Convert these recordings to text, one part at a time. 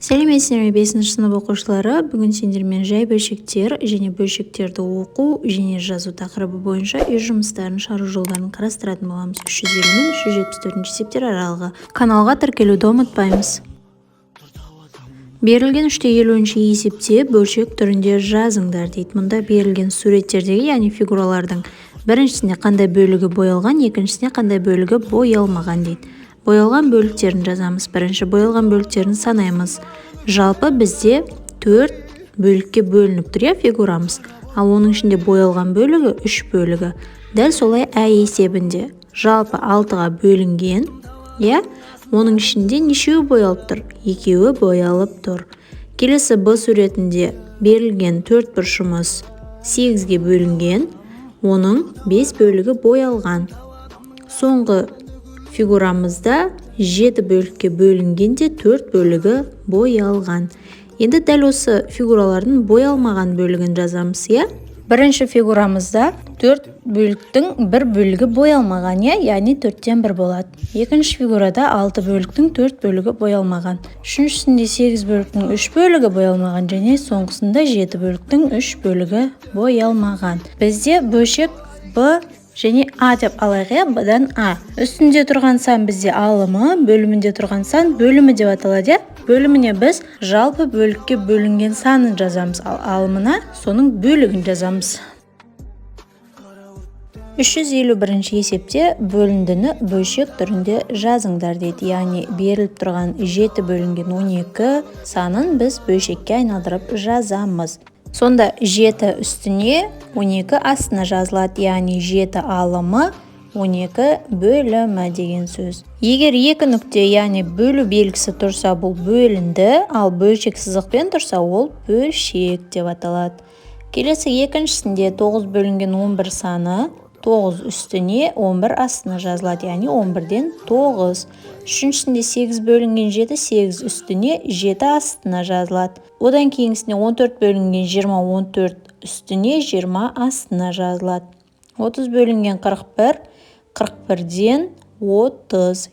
Сәлеметсіздер ме 5 сынып оқушылары. Бүгін сендермен жай бөлшектер және бөлшектерді оқу және жазу тақырыбы бойынша үй жұмыстарын шығару жолдарын қарастыратын боламыз. 350 мен 374 есептер аралығы. Каналға тіркелуді ұмытпаймыз. Берілген 3/50 есепте бөлшек түрінде жазыңдар дейді. Мұнда берілген суреттердегі, яғни фигуралардың біріншісіне қандай бөлігі боялған, екіншісіне қандай бөлігі боялмаған дейді. Боялған бөліктерін жазамыз. Бірінші боялған бөліктерін санаймыз. Жалпы бізде 4 бөлікке бөлініп тұр, фигурамыз. Ал оның ішінде боялған бөлігі 3 бөлігі. Дәл солай ә есебінде. Жалпы 6-ға бөлінген, оның ішінде нешеуі боялып тұр? 2-і боялып тұр. Келесі Б суретінде берілген 4 бұрышымыз 8-ге бөлінген, оның 5 бөлігі боялған. Соңғы фигурамызда 7 бөлікке бөлінгенде 4 бөлігі боялған. Енді дәл осы фигуралардың боялмаған бөлігін жазамыз, Бірінші фигурамызда 4 бөліктің 1 бөлігі боялмаған, яғни 4-тен 1 болады. Екінші фигурада 6 бөліктің 4 бөлігі боялмаған. Үшіншісінде 8 бөліктің 3 бөлігі боялмаған және соңғысында 7 бөліктің 3 бөлігі боялмаған. Бізде бөлшек Б және А деп алайық, Б-дан А. Үстінде тұрған сан бізде алымы, бөлімінде тұрған сан бөлімі деп аталады, Бөліміне біз жалпы бөлікке бөлінген санын жазамыз, ал алымына соның бөлігін жазамыз. 351 есепте бөліндіні бөлшек түрінде жазыңдар дейді. Яғни беріліп тұрған 7 бөлінген 12 санын біз бөлшекке айналдырып жазамыз. Сонда 7 үстіне 12 астына жазылады, яғни 7 алымы 12 бөлімі деген сөз. Егер екі нүкте, яғни бөлу белгісі тұрса, бұл бөлінді, ал бөлшек сызықпен тұрса, ол бөлшек деп аталады. Келесі екіншісінде 9 бөлінген 11 саны 9 үстіне 11 астына жазылады, яғни 11-ден 9. Үшіншісінде 8 бөлінген 7 8 үстіне 7 астына жазылады. Одан кейінгісіне 14 бөлінген 20 14 үстіне 20 астына жазылады. 30 бөлінген 41 41-ден 30.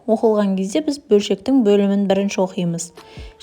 Оқылған кезде біз бөлшектің бөлімін бірінші оқимыз.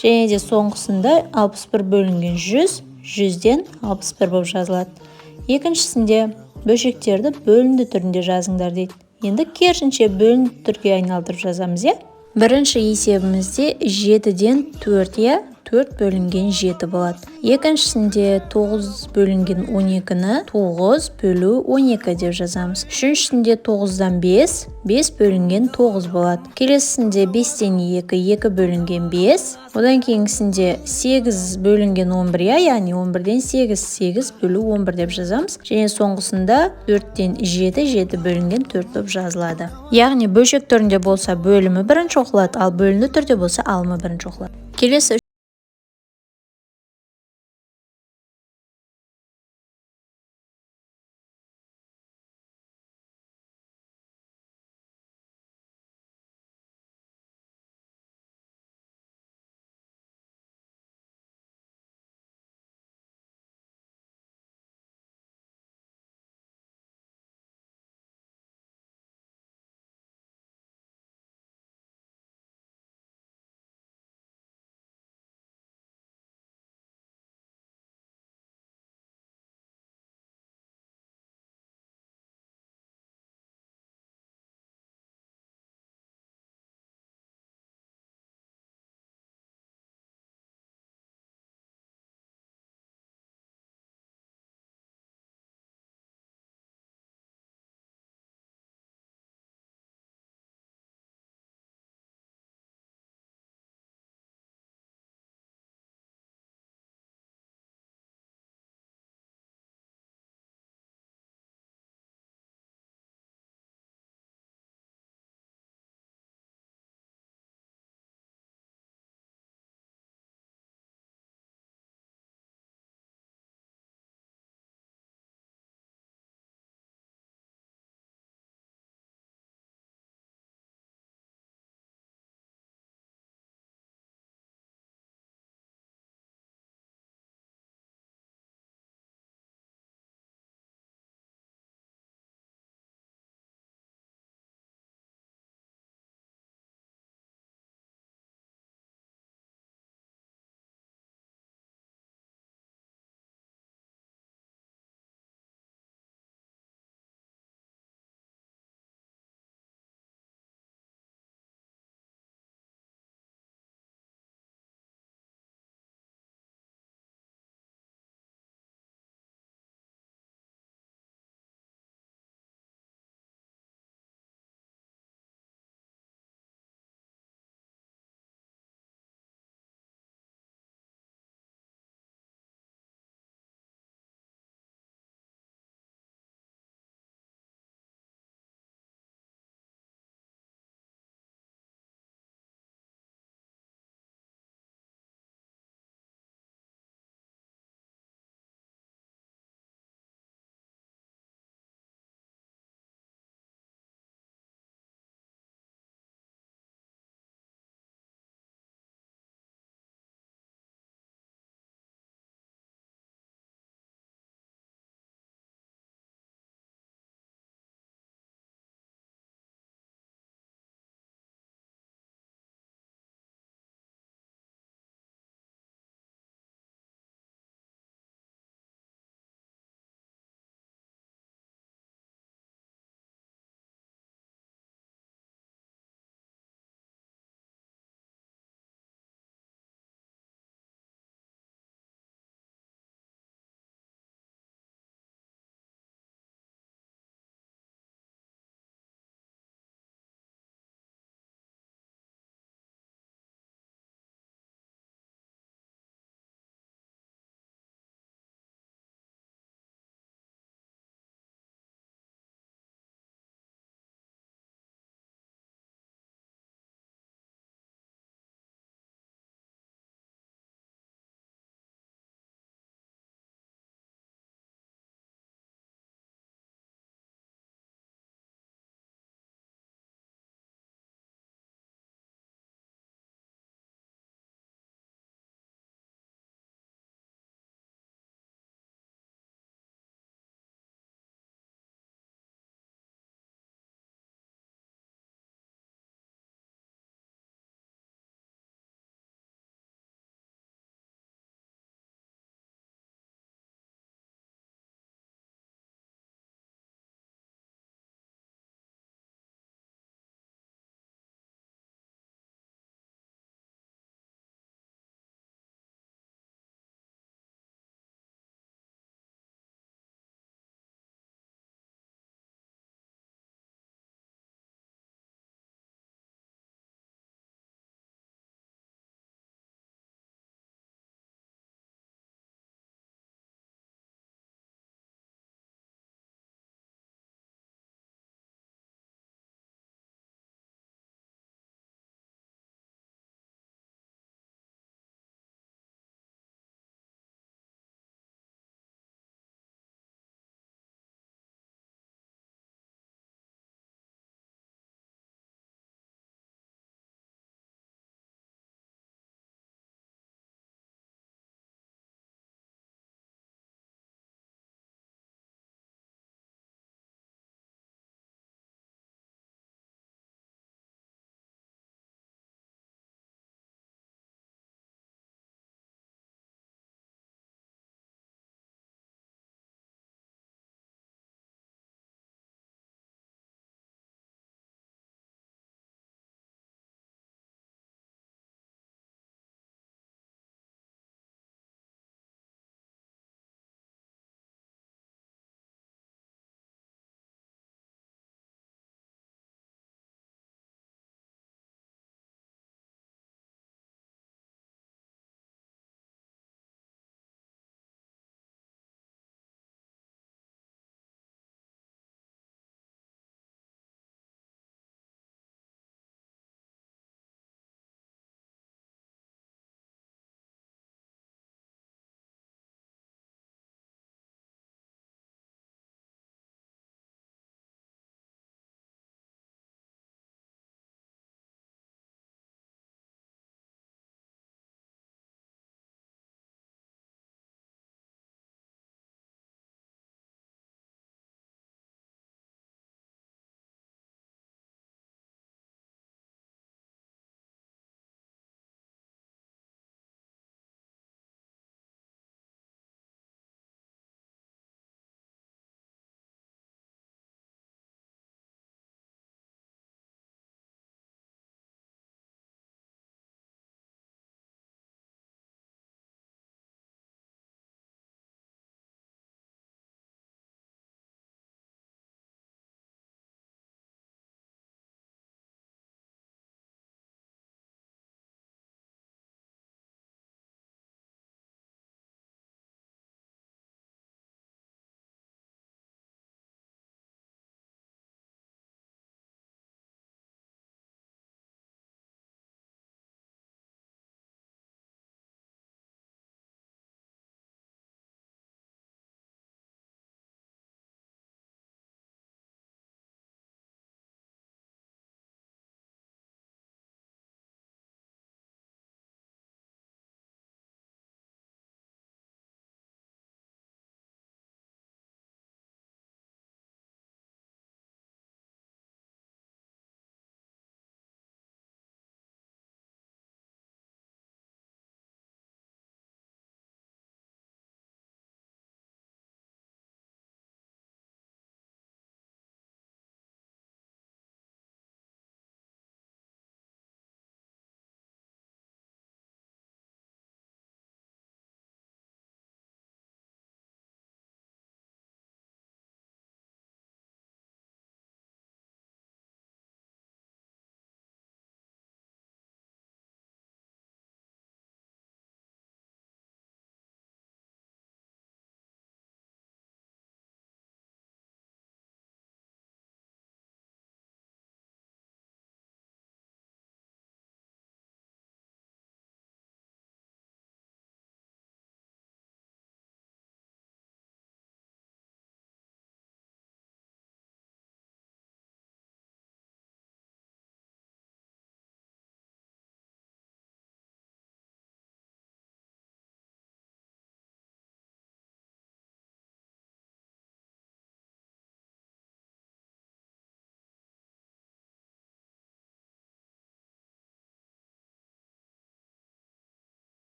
Және де соңғысында 61 бөлінген 100 100-ден 61 болып жазылады. Екіншісінде бөлшектерді бөлінді түрінде жазыңдар дейді. Енді керісінше бөлінді түрге айналдырып жазамыз, Бірінші есебімізде 7-ден 4, 4 бөлінген 7 болады. Екіншісінде 9 бөлінген 12-ні 9 бөлу 12 деп жазамыз. Үшіншісінде 9-дан 5, 5 бөлінген 9 болады. Келесісінде 5-тен 2, 2 бөлінген 5. Одан кейінгісінде 8 бөлінген 11, яғни 11-ден 8, 8 бөлу 11 деп жазамыз. Және соңғысында 4-тен 7, 7 бөлінген 4 болып жазылады. Яғни бөлшек түрінде болса бөлімі бірінші оқылады, ал бөлінді түрде болса алымы бірінші оқылады. Келесі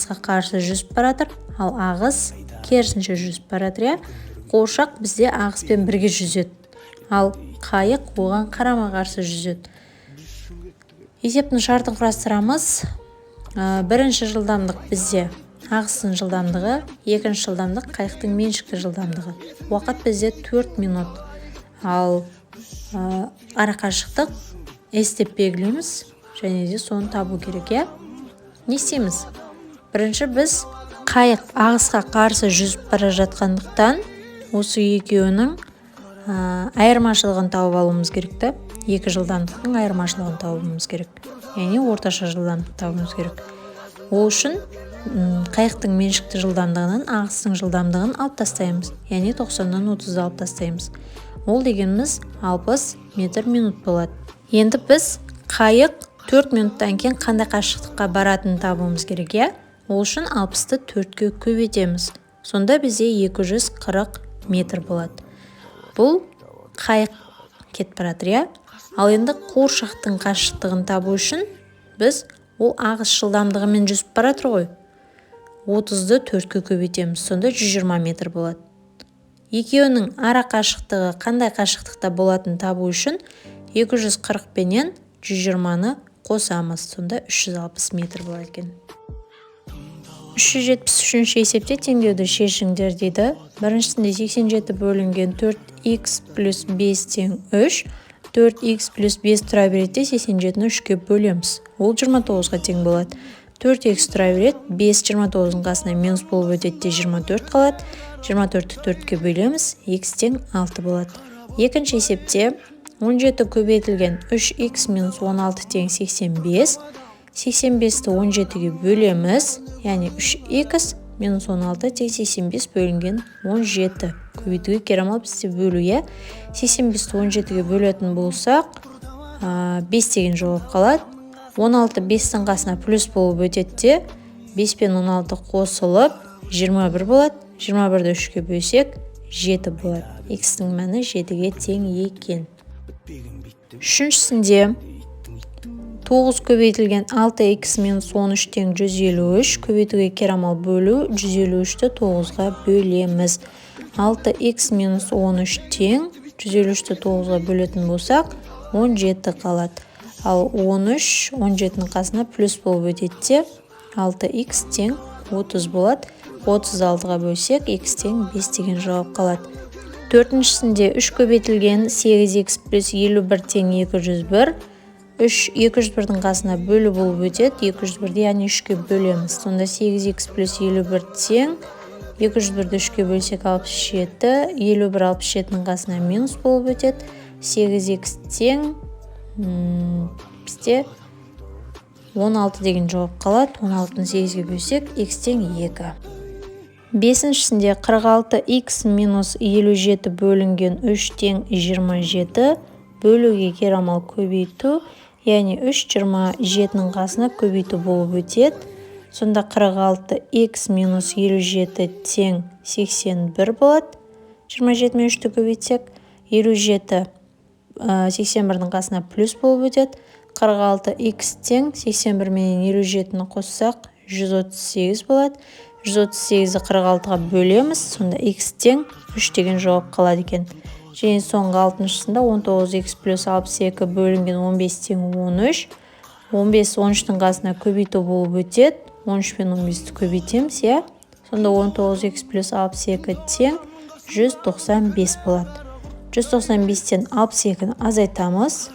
ағысқа қарсы жүзіп баратыр, ал ағыс керісінше жүзіп баратыр, иә. Қуыршақ бізде ағыспен бірге жүзеді, ал қайық оған қарама қарсы жүзеді. Есептің шартын құрастырамыз. Бірінші жылдамдық бізде ағыстың жылдамдығы, екінші жылдамдық қайықтың меншікті жылдамдығы. Уақыт бізде 4 минут. Ал арақашықтық S деп белгілейміз, және де соны табу керек, иә. Не істейміз? Бірінші біз қайық ағысқа қарсы жүзіп бара жатқандықтан, осы екеуінің айырмашылығын тауып алуымыз керек. Екі жылдамдықтың айырмашылығын табуымыз керек. Яғни орташа жылдамдық табуымыз керек. Ол үшін қайықтың меншікті жылдамдығынан ағыстың жылдамдығын алып тастаймыз. Яғни 90-дан 30 алып тастаймыз. Ол дегеніміз 60 метр минут болады. Енді біз қайық 4 минуттан кейін қандай қашықтыққа баратынын табуымыз керек, иә. Ол үшін 60-ты 4-ке көбейтеміз. Сонда бізде 240 метр болады. Бұл қайық кетіп баратыр, иә. Ал енді қуыршақтың қашықтығын табу үшін біз ол ағыс жылдамдығымен жүзіп баратыр ғой. 30-ды 4-ке көбейтеміз. Сонда 120 метр болады. Екеуінің ара қашықтығы қандай қашықтықта болатынын табу үшін 240 пенен 120-ны қосамыз. Сонда 360 метр болады екен. 373-ші есепте теңдеуді шешіңдер дейді. Біріншісінде 87 бөлінген 4х плюс 5 тең 3. 4х плюс 5 тұра береді, 87-ні 3-ке бөлеміз. Ол 29-ға тең болады. 4х тұра береді, 5 29-ның қасына минус болып өтеді, 24 қалады. 24-ті 4-ке бөлеміз, х тең 6 болады. Екінші есепте 17 көбейтілген 3х минус 16 тең 85. 85-ті 17-ге бөлеміз, яғни 3х минус 16 тең 85 бөлінген 17. Көбейтуге керамал бізде бөлуге. 85-ті 17-ге бөлетін болсақ, 5 деген жауап қалады. 16 5-тің қасына плюс болып өтеді, 5 пен 16 қосылып 21 болады. 21-ді 3-ке бөлсек 7 болады. Х-тің мәні 7-ге тең екен. Үшіншісінде 9 көбейтілген 6х минус 13 тең 153. Көбейтуге керамал бөлу, 153-ті 9-ға бөлеміз. 6х минус 13 тең 153-ті 9-ға бөлетін болсақ 17 қалады. Ал 13 17-ның қасына плюс болып өтеді, 6х тең 30 болады. 36-ға бөлсек х тең 5 деген жауап қалады. Төртіншісінде 3 көбейтілген 8х плюс 51 тең 201. 201-дің қасына бөлу болып өтеді, 201-ді яғни 3-ке бөлеміз. Сонда 8х плюс 51 тең 201-ді 3-ке бөлсек 67. 51 67-ның қасына минус болып өтеді, 8х тең бізде 16 деген жауап қалады. 16-ны 8-ге бөлсек х тең 2. Бесіншісінде 46х минус 57 бөлінген 3 тең 27. Бөлуге керамал көбейту, яғни 3 27-ның қасына көбейту болып өтеді. Сонда 46х минус 57 тең 81 болады. 27 мен 3-ті көбейтсек, 57 81-дің қасына плюс болып өтеді. 46х тең 81 мен 57-ні қоссақ 138 болады. 138-ді 46-ға бөлеміз, сонда х тең 3 деген жауап қалады екен. Және соңғы 6-шысында 19х плюс 62 бөлінген 15 тең 13. 15 13-дің қасына көбейту болып өтеді. 13 пен 15-ті көбейтеміз, иә. Сонда 19х плюс 62 тең 195 болады. 195-тен 62-ні азайтамыз.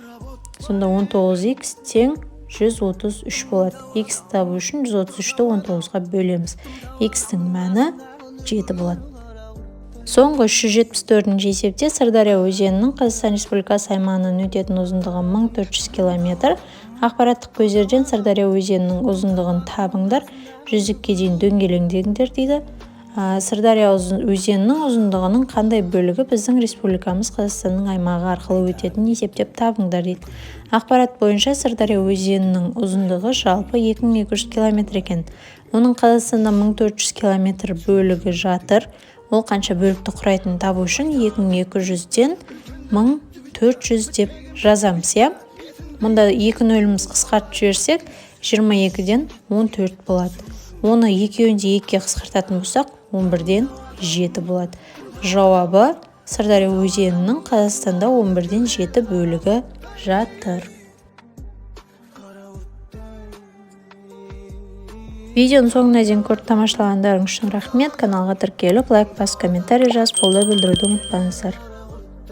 Сонда 19х тең 133 болады. Х табу үшін 133-ті 19-ға бөлеміз. Х-тің мәні 7 болады. Соңғы 374-ші есепте Сырдария өзенінің Қазақстан Республикасы аймағынан өтетін ұзындығы 1400 км. Ақпараттық көздерден Сырдария өзенінің ұзындығын табыңдар, жүздікке дейін дөңгелеңдеңдер дейді. Сырдария өзенінің ұзындығының қандай бөлігі біздің республикамыз Қазақстанның аймағы арқылы өтетін есептеп табыңдар дейді. Ақпарат бойынша Сырдария өзенінің ұзындығы жалпы 2200 км екен. Оның Қазақстанда 1400 км бөлігі жатыр. Ол қанша бөлікті құрайтынын табу үшін 2200-ден 1400 деп жазамыз, иә. Мұнда 2 нөліміз қысқартып жіберсек 22-ден 14 болады. Оны екеуін де 2-ге қысқартатын болсақ, 11-ден 7 болады. Жауабы Сырдария өзенінің Қазақстанда 11-ден 7 бөлігі жатыр. Видеоның соңына дейін көріп тамашалағандарыңыз үшін рахмет. Каналға тіркеліп, лайк басып, комментарий жазып, қолдау білдіруді ұмытпаңыздар.